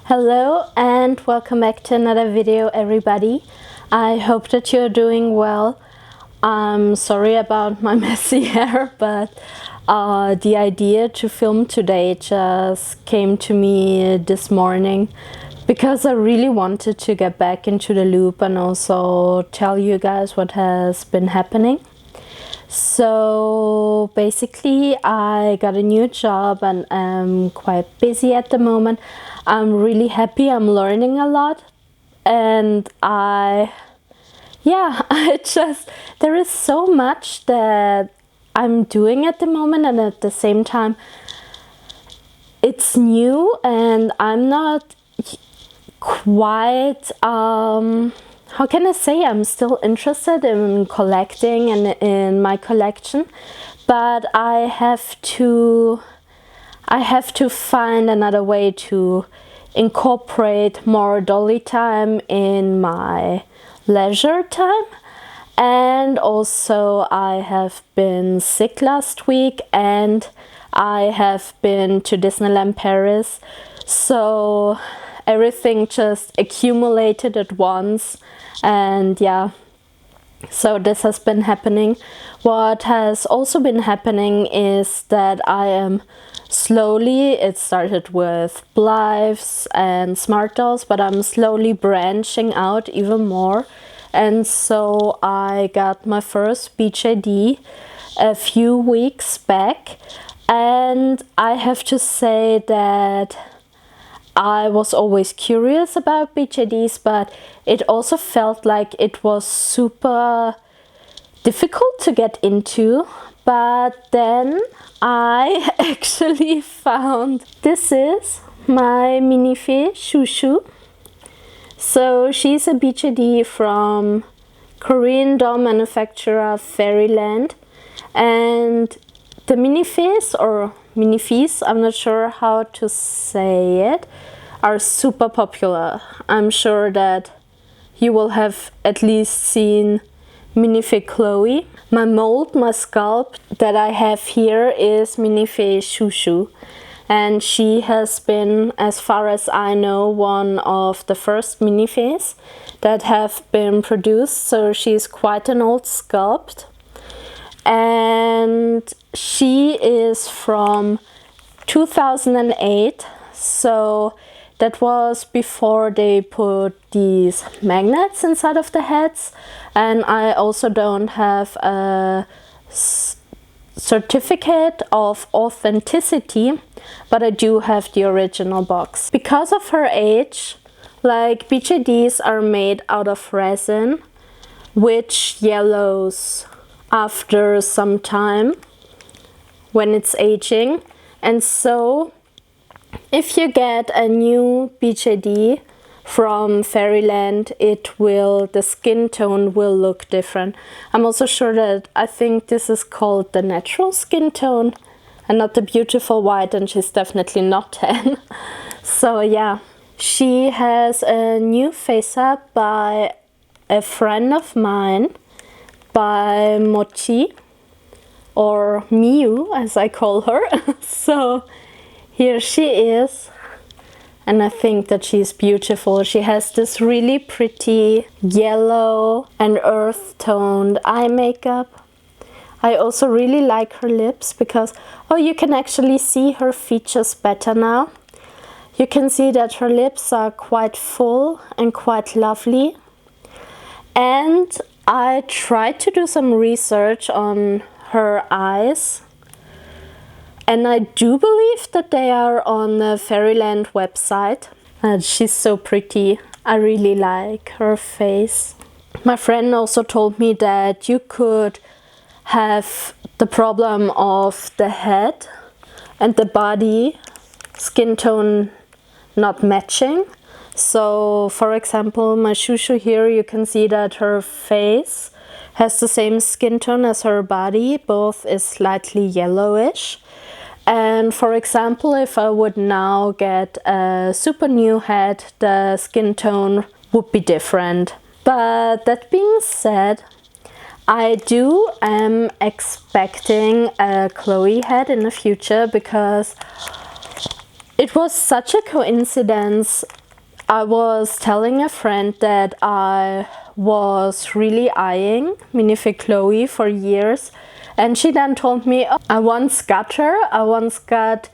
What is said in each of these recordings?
Hello and welcome back to another video, everybody. I hope that you're doing well. I'm sorry about my messy hair, but the idea to film today just came to me this morning because I really wanted to get back into the loop and also tell you guys what has been happening. So basically I got a new job and I'm quite busy at the moment. I'm really happy, I'm learning a lot, and there is so much that I'm doing at the moment, and at the same time it's new and I'm not quite how can I say, I'm still interested in collecting and in my collection, but I have to find another way to incorporate more dolly time in my leisure time. And also I have been sick last week and I have been to Disneyland Paris, so everything just accumulated at once. And yeah, so this has been happening. What has also been happening is that I am slowly, it started with Blythes and Smart Dolls, but I'm slowly branching out even more. And so I got my first BJD a few weeks back, and I have to say that I was always curious about BJDs, but it also felt like it was super difficult to get into. But then I actually found, this is my MINIFEE SHUSHU. So she's a BJD from Korean doll manufacturer Theri, and the MINIFEEs, or MINIFEEs, I'm not sure how to say it, are super popular. I'm sure that you will have at least seen MINIFEE Chloe. My mold, my sculpt that I have here is MINIFEE SHUSHU, and she has been, as far as I know, one of the first MINIFEEs that have been produced, so she's quite an old sculpt. And she is from 2008, so that was before they put these magnets inside of the heads. And I also don't have a certificate of authenticity, but I do have the original box. Because of her age, like, BJDs are made out of resin, which yellows after some time when it's aging. And so if you get a new BJD from Fairyland, the skin tone will look different. I'm also sure that, I think this is called the natural skin tone and not the beautiful white, and she's definitely not 10. So yeah, she has a new face up by a friend of mine, by Mochi, or Miu as I call her. So here she is, and I think that she's beautiful. She has this really pretty yellow and earth toned eye makeup. I also really like her lips because, oh, you can actually see her features better now. You can see that her lips are quite full and quite lovely. And I tried to do some research on her eyes, and I do believe that they are on the Fairyland website. And she's so pretty. I really like her face. My friend also told me that you could have the problem of the head and the body skin tone not matching. So for example, my Shushu here, you can see that her face has the same skin tone as her body. Both is slightly yellowish. And for example, if I would now get a super new head, the skin tone would be different. But that being said, I am expecting a Chloe head in the future, because It was such a coincidence. I was telling a friend that I was really eyeing MINIFEE Chloe for years, and she then told me, oh, I once got her. I once got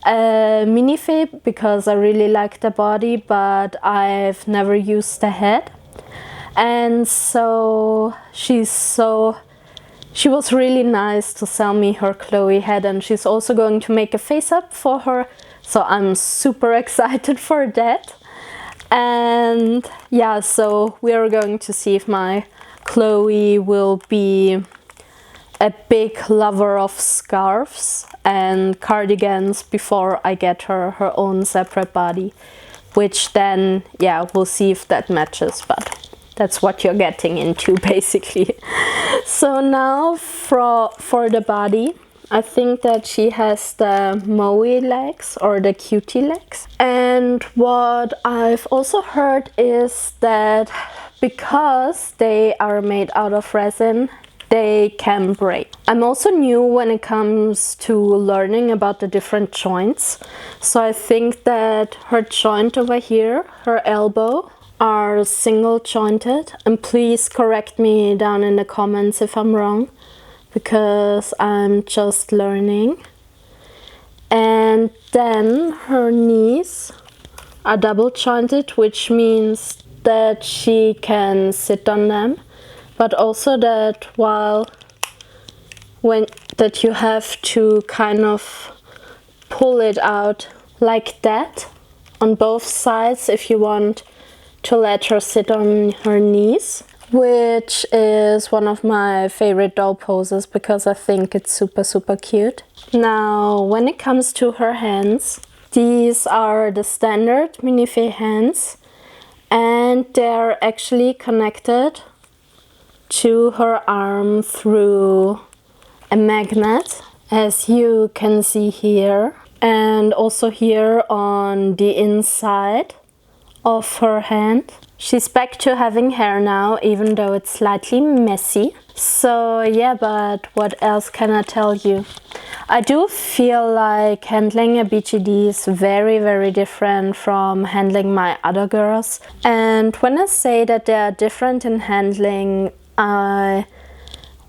a MINIFEE because I really like the body, but I've never used the head. And so she was really nice to sell me her Chloe head, and she's also going to make a face up for her. So I'm super excited for that. And yeah, so we are going to see if my Chloe will be a big lover of scarves and cardigans before I get her own separate body, which then, yeah, we'll see if that matches, but that's what you're getting into basically. So now for the body, I think that she has the moe legs or the cutie legs. And what I've also heard is that because they are made out of resin, they can break. I'm also new when it comes to learning about the different joints. So I think that her joint over here, her elbow, are single jointed. And please correct me down in the comments if I'm wrong, because I'm just learning. And then her knees are double jointed, which means that she can sit on them, but also that that you have to kind of pull it out like that on both sides if you want to let her sit on her knees, which is one of my favorite doll poses because I think it's super cute. Now, when it comes to her hands, these are the standard MINIFEE hands, and they're actually connected to her arm through a magnet, as you can see here, and also here on the inside of her hand. She's back to having hair now, even though it's slightly messy. So yeah, but what else can I tell you? I do feel like handling a BJD is very different from handling my other girls. And when I say that they are different in handling, I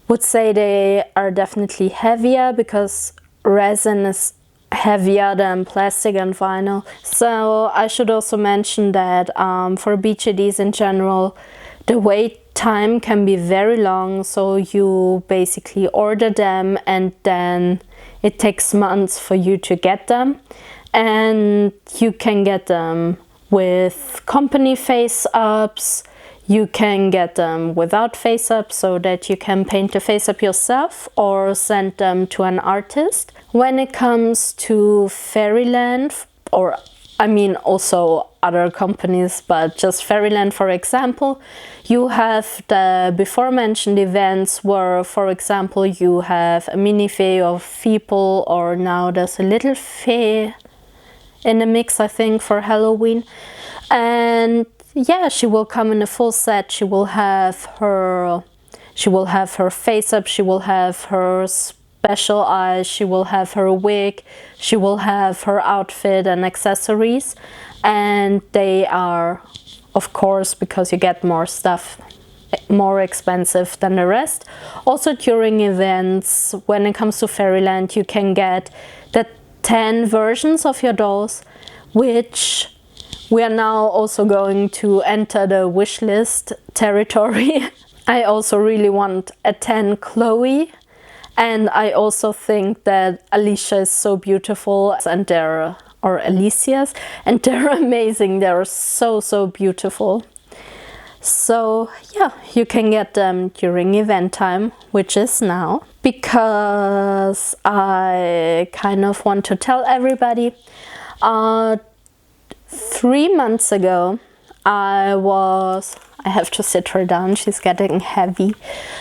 would say they are definitely heavier because resin is heavier than plastic and vinyl. So I should also mention that for BJDs in general, the wait time can be very long. So you basically order them and then it takes months for you to get them. And you can get them with company face-ups. You can get them without face-up so that you can paint the face-up yourself or send them to an artist. When it comes to Fairyland, or I mean also other companies, but just Fairyland for example, you have the before mentioned events where, for example, you have a MINIFEE of Ppoi, or now there's a little fee in the mix, I think, for Halloween. And yeah, she will come in a full set. She will have her face up, she will have her special eyes, she will have her wig, she will have her outfit and accessories. And they are, of course, because you get more stuff, more expensive than the rest. Also during events, when it comes to Fairyland, you can get the 10 versions of your dolls, which we are now also going to enter the wishlist territory. I also really want a 10 Chloe, and I also think that Alicia is so beautiful, and or Alicia's, and they're amazing. They're so beautiful. So yeah, you can get them during event time, which is now, because I kind of want to tell everybody. 3 months ago, I have to sit her down, she's getting heavy.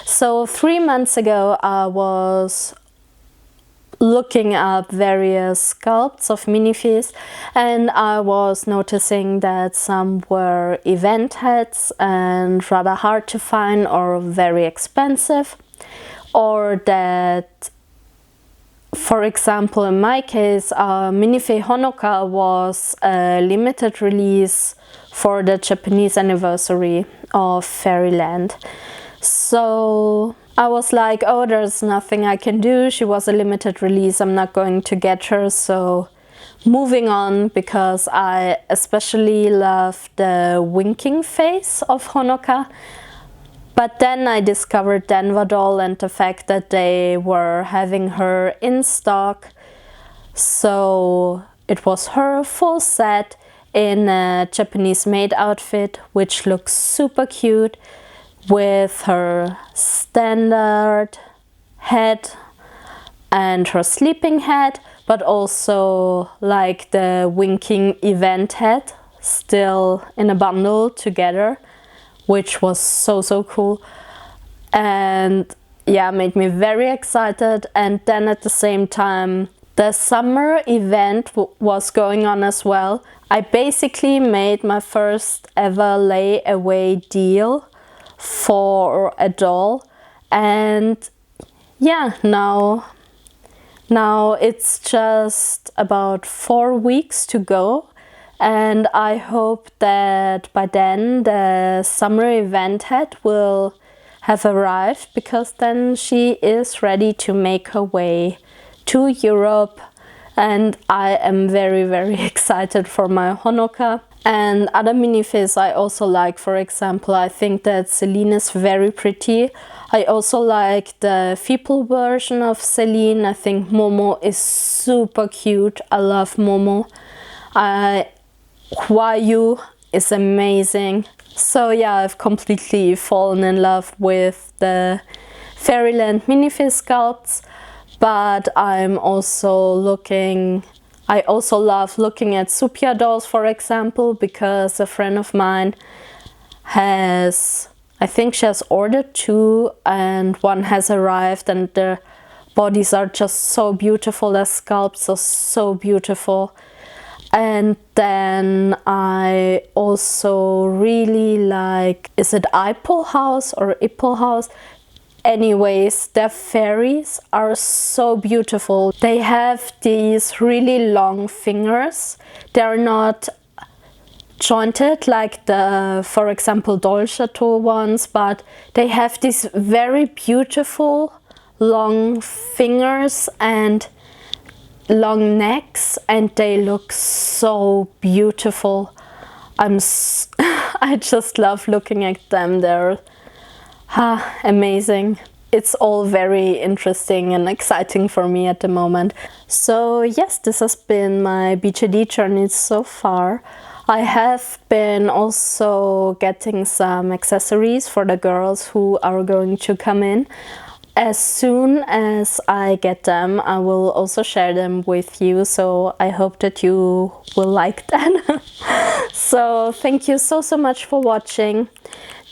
So 3 months ago, I was looking up various sculpts of MINIFEEs, and I was noticing that some were event heads and rather hard to find or very expensive, or that for example, in my case, MINIFEE Honoka was a limited release for the Japanese anniversary of Fairyland. So I was like, oh, there's nothing I can do. She was a limited release. I'm not going to get her. So moving on, because I especially love the winking face of Honoka. But then I discovered Denver Doll and the fact that they were having her in stock. So it was her full set in a Japanese maid outfit, which looks super cute, with her standard head and her sleeping head, but also like the winking event head still in a bundle together, which was so cool. And yeah, made me very excited. And then at the same time, the summer event was going on as well. I basically made my first ever layaway deal for a doll, and yeah, now it's just about 4 weeks to go, and I hope that by then the summer event head will have arrived, because then she is ready to make her way to Europe. And I am very excited for my Honoka. And other minifees I also like. For example, I think that Celine is very pretty. I also like the feeple version of Celine. I think Momo is super cute. I love Momo. Hwayu is amazing. So yeah, I've completely fallen in love with the Fairyland minifee sculpts. But I also love looking at Supia dolls, for example, because a friend of mine has, I think she has ordered 2 and 1 has arrived, and the bodies are just so beautiful. The sculpts are so beautiful. And then I also really like, is it Ipple House or Ipple House? Anyways, their fairies are so beautiful. They have these really long fingers. They're not jointed like the, for example, Doll Chateau ones, but they have these very beautiful long fingers and long necks, and they look so beautiful. I just love looking at them. They're amazing. It's all very interesting and exciting for me at the moment. So yes, this has been my BJD journey so far. I have been also getting some accessories for the girls who are going to come in. As soon as I get them, I will also share them with you, so I hope that you will like that. So thank you so much for watching.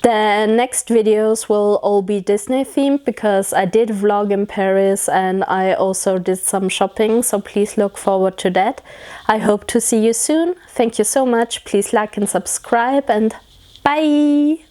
The next videos will all be Disney themed, because I did vlog in Paris and I also did some shopping, so please look forward to that. I hope to see you soon. Thank you so much. Please like and subscribe, and bye!